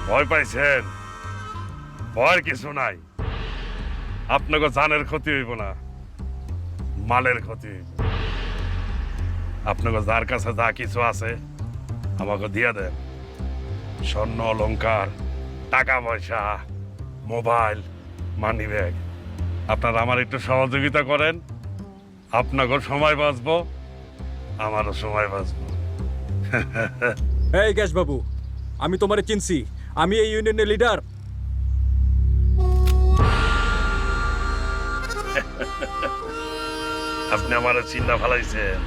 ভয় পাইছেন? ভয়ের কিছু নাই। আপনাকে জানের ক্ষতি হইব না, মালের ক্ষতি হইব। আপনাকে যার কাছে যা কিছু আছে আমাকে দিয়ে দেন। স্বর্ণ অলংকার, টাকা পয়সা, মোবাইল, মানি ব্যাগ। আপনারা আমার একটু সহযোগিতা করেন, আপনাকে সময় বাঁচবো, আমারও সময় বাঁচবো। এই গ্যাস বাবু, আমি তোমারে চিনছি। আমি এই ইউনিয়নের লিডার। আপনি আমার চিন্তা ফেলাইছেন।